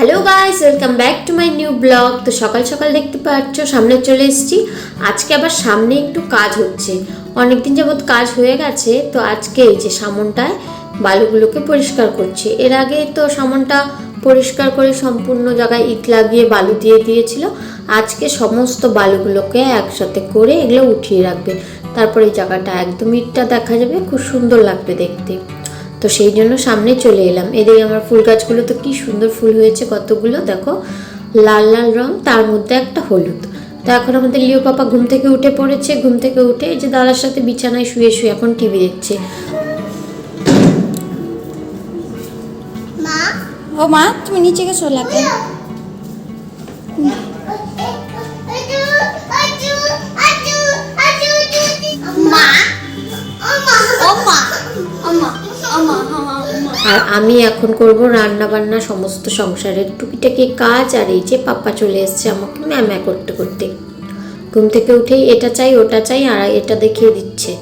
Hello guys, welcome back to my new blog. তো সকাল সকাল দেখতে পাচ্ছ সামনে চলে এসেছি। আজকে আবার সামনে একটু কাজ হচ্ছে, অনেকদিন যাবত কাজ হয়ে গেছে। তো আজকে এই যে সামনটায় বালুগুলোকে পরিষ্কার করছে। এর আগে তো সামনটা পরিষ্কার করে সম্পূর্ণ জায়গায় ইট লাগিয়ে বালু দিয়ে দিয়েছিল। আজকে সমস্ত বালুগুলোকে একসাথে করে এগুলো উঠিয়ে রাখবে, তারপরে এই জায়গাটা একদম ইটটা দেখা যাবে, খুব সুন্দর লাগবে দেখতে। তো সেই জন্য সামনে চলে এলাম। এদিকে আমার ফুল গাছগুলো তো কি সুন্দর ফুল হয়েছে, কতগুলো দেখো, লাল লাল রং, তার মধ্যে একটা হলুদ। তো এখন আমাদের লিও পাপা ঘুম থেকে উঠে পড়েছে। ঘুম থেকে উঠে এই যে দাদার সাথে বিছানায় শুয়ে শুয়ে এখন টিভি দেখছে। ও মা, তুমি নিচে গেছো লাগে। আর আমি এখন করব রান্না বান্না, সমস্ত সংসারের টুকিটাকি কাজ। আর এই যে পাপা চলে এসছে আমাকে ম্যামা করতে করতে। ঘুম থেকে উঠেই এটা চাই ওটা চাই, আর এটা দেখিয়ে দিচ্ছে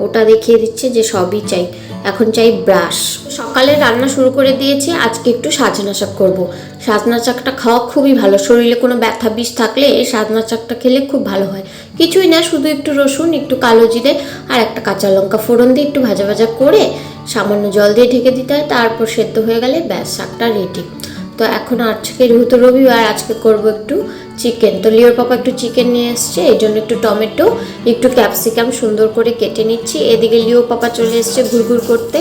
ওটা দেখিয়ে দিচ্ছে যে সবই চাই। এখন চাই ব্রাশ। সকালে রান্না শুরু করে দিয়েছি। আজকে একটু সাজনা শাক করবো। সাজনা শাকটা খাওয়া খুবই ভালো, শরীরে কোনো ব্যথা বিষ থাকলে এই সাজনা শাকটা খেলে খুব ভালো হয়। কিছুই না, শুধু একটু রসুন, একটু কালো জিরে আর একটা কাঁচা লঙ্কা ফোড়ন দিয়ে একটু ভাজা ভাজা করে সামান্য জল দিয়ে ঢেকে দিতে হয়, তারপর সেদ্ধ হয়ে গেলে ব্যাস শাকটা রেডি। তো এখন আজকে যেহেতু রবিবার, আজকে করব একটু চিকেন। তো লিওর পাপা একটু চিকেন নিয়ে এসছে, এই জন্য একটু টমেটো, একটু ক্যাপসিকাম সুন্দর করে কেটে নিচ্ছি। এদিকে লিও পাপা চলে এসছে ঘুরঘুর করতে,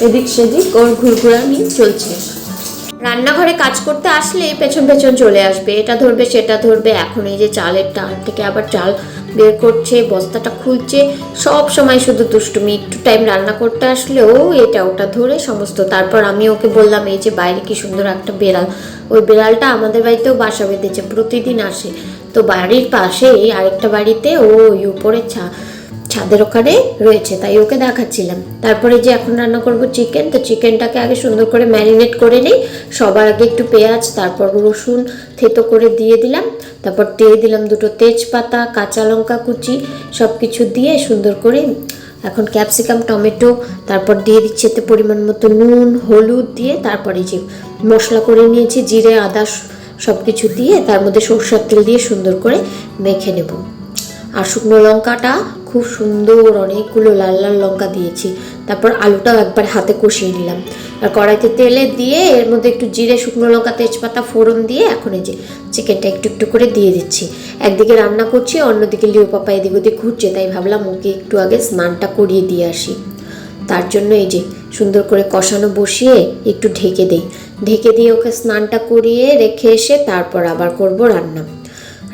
এদিক সেদিক ওর ঘুরঘুরানি চলছে। রান্নাঘরে কাজ করতে আসলে পেছন পেছন চলে আসবে, এটা ধরবে সেটা ধরবে। এখন এই যে চালের টাল থেকে আবার চাল বের করছে, বস্তাটা খুলছে, সব সময় শুধু দুষ্টুমি। একটু টাইম রান্না করতে আসলেও এটা ওটা ধরে সমস্ত। তারপর আমি ওকে বললাম, এই যে বাইরে কি সুন্দর একটা বেড়াল, ওই বেড়ালটা আমাদের বাড়িতেও বাসা বেঁধেছে, প্রতিদিন আসে। তো বাড়ির পাশেই আরেকটা বাড়িতে ও উপরে ছাদের ওখানে রয়েছে, তাই ওকে দেখাচ্ছিলাম। তারপরে যে এখন রান্না করব চিকেন। তো চিকেনটাকে আগে সুন্দর করে ম্যারিনেট করে নিই। সবার আগে একটু পেঁয়াজ, তারপর রসুন থেতো করে দিয়ে দিলাম, তারপর দিয়ে দিলাম দুটো তেজপাতা, কাঁচা লঙ্কা কুচি, সব কিছু দিয়ে সুন্দর করে এখন ক্যাপসিকাম, টমেটো, তারপর দিয়ে দিচ্ছি এতে পরিমাণ মতো নুন, হলুদ দিয়ে, তারপরে যে মশলা করে নিয়েছি জিরে আদা সব কিছু দিয়ে, তার মধ্যে সরষের তেল দিয়ে সুন্দর করে মেখে নেব। আর শুকনো লঙ্কাটা খুব সুন্দর অনেকগুলো লাল লাল লঙ্কা দিয়েছি। তারপর আলুটাও একবার হাতে কষিয়ে নিলাম, আর কড়াইতে তেলে দিয়ে এর মধ্যে একটু জিরে, শুকনো লঙ্কা, তেজপাতা ফোড়ন দিয়ে এখন এই যে চিকেনটা একটু একটু করে দিয়ে দিচ্ছি। একদিকে রান্না করছি, অন্যদিকে লিও পাপা এদিক ওদিক ঘুরছে, তাই ভাবলাম ওকে একটু আগে স্নানটা করিয়ে দিয়ে আসি। তার জন্য এই যে সুন্দর করে কষানো বসিয়ে একটু ঢেকে দেই, ঢেকে দিয়ে ওকে স্নানটা করিয়ে রেখে এসে তারপর আবার করব রান্না।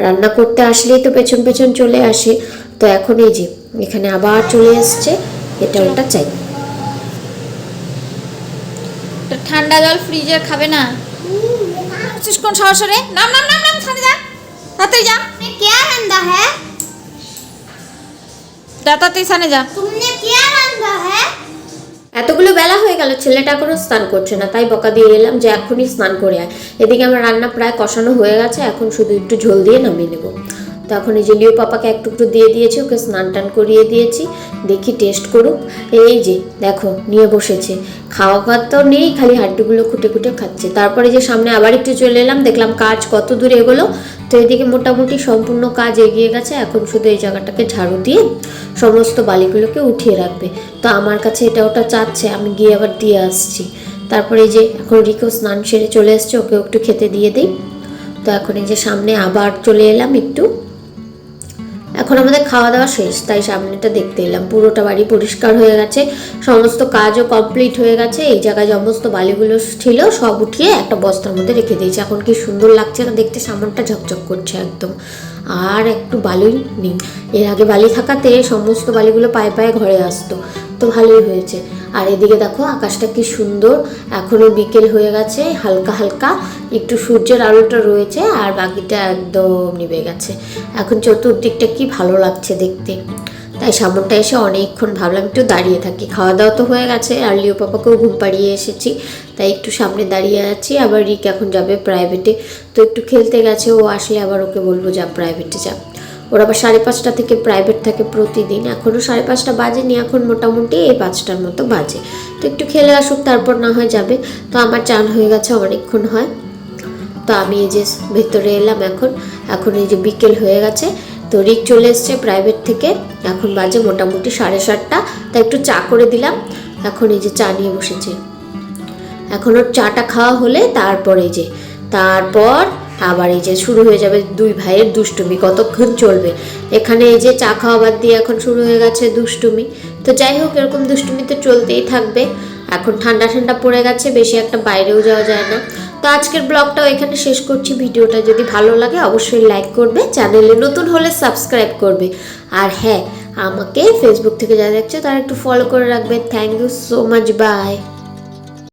রান্না করতে আসলেই তো পেছন পেছন চলে আসে। তো এখন এই যে এখানে আবার চলে এসছে, এটা ওটা চাই। ঠান্ডা জল ফ্রিজের খাবে না। কোন সরাসরি নাম নাম নাম নাম সামনে যা, তাড়াতাড়ি যা। क्या रंधा है? তাড়াতাড়ি সামনে যা। तुमने क्या रंधा है? এতগুলো বেলা হয়ে গেল, ছেলেটা এখনো স্নান করছে না, তাই বকা দিয়ে এলাম যে এখনই স্নান করে আয়। এদিকে আমার রান্না প্রায় কষানো হয়ে গেছে, এখন শুধু একটু ঝোল দিয়ে নামিয়ে নেব। তো এখন এই যে লিও পাপাকে এক টুকরো দিয়ে দিয়েছি, ওকে স্নান টান করিয়ে দিয়েছি, দেখি টেস্ট করুক। এই যে দেখো নিয়ে বসেছে, খাওয়া খাওয়ার তো নেই, খালি হাড্ডিগুলো খুঁটে খুঁটে খাচ্ছে। তারপরে যে সামনে আবার একটু চলে এলাম, দেখলাম কাজ কত দূর এগোলো। তো এদিকে মোটামুটি সম্পূর্ণ কাজ এগিয়ে গেছে, এখন শুধু এই জায়গাটাকে ঝাড়ু দিয়ে সমস্ত বালিগুলোকে উঠিয়ে রাখবে। তো আমার কাছে এটা ওটা চাচ্ছে, আমি গিয়ে আবার দিয়ে আসছি। তারপরে এই যে এখন রিকো স্নান সেরে চলে এসছে, ওকে একটু খেতে দিয়ে দিই। তো এখন এই যে সামনে আবার চলে এলাম একটু, এখন আমাদের খাওয়া দাওয়া শেষ, তাই সামনেটা দেখতে এলাম। পুরোটা বাড়ি পরিষ্কার হয়ে গেছে, সমস্ত কাজও কমপ্লিট হয়ে গেছে। এই জায়গায় সমস্ত বালিগুলো ছিল সব উঠিয়ে একটা বস্তার মধ্যে রেখে দিয়েছি। এখন কি সুন্দর লাগছে না দেখতে, সামনটা ঝকঝক করছে একদম, আর একটু বালি নেই। এর আগে বালি থাকাতে সমস্ত বালিগুলো পায়ে পায়ে ঘরে আসতো, তো ভালোই হয়েছে। আর এদিকে দেখো আকাশটা কি সুন্দর, এখনো বিকেল হয়ে গেছে, হালকা হালকা একটু সূর্যের আলোটা রয়েছে, আর বাকিটা একদম নিভে গেছে। এখন চতুর্দিকটা কি ভালো লাগছে দেখতে, তাই সামনটা এসে অনেকক্ষণ ভাবলাম একটু দাঁড়িয়ে থাকি। খাওয়া দাওয়া তো হয়ে গেছে, আর লিও পাপাকেও ঘুম পাড়িয়ে এসেছি, তাই একটু সামনে দাঁড়িয়ে আছি। আবার রিক এখন যাবে প্রাইভেটে, তো একটু খেলতে গেছে, ও আসলে আবার ওকে বলবো যা প্রাইভেটে যা। ওর আবার 5:30 থেকে প্রাইভেট থাকে প্রতিদিন, এখনও 5:30 বাজেনি, এখন মোটামুটি এই 5টার মতো বাজে। তো একটু খেলে আসুক, তারপর না হয় যাবে। তো আমার চান হয়ে গেছে, অনেকক্ষণ হয়। তো আমি এই যে ভেতরে এলাম এখন এই যে বিকেল হয়ে গেছে। তো রিক চলে এসছে প্রাইভেট থেকে, এখন বাজে মোটামুটি 7:30। তাই একটু চা করে দিলাম। এখন এই যে চা নিয়ে বসেছে। এখন ওর চাটা খাওয়া হলে তারপর আবার এই যে শুরু হয়ে যাবে দুই ভাইয়ের দুষ্টুমি। কতক্ষণ চলবে? এখানে এই যে চা খাওয়া বাদ দিয়ে এখন শুরু হয়ে গেছে দুষ্টুমি। তো যাই হোক, এরকম দুষ্টুমি তো চলতেই থাকবে। এখন ঠান্ডা পড়ে গেছে, বেশি একটা বাইরেও যাওয়া যায় না। তো আজকের ব্লগটাও এখানে শেষ করছি। ভিডিওটা যদি ভালো লাগে অবশ্যই লাইক করবে, চ্যানেলে নতুন হলে সাবস্ক্রাইব করবে। আর হ্যাঁ, আমাকে ফেসবুক থেকে যারা দেখছে তারা একটু ফলো করে রাখবে। Thank you so much, by.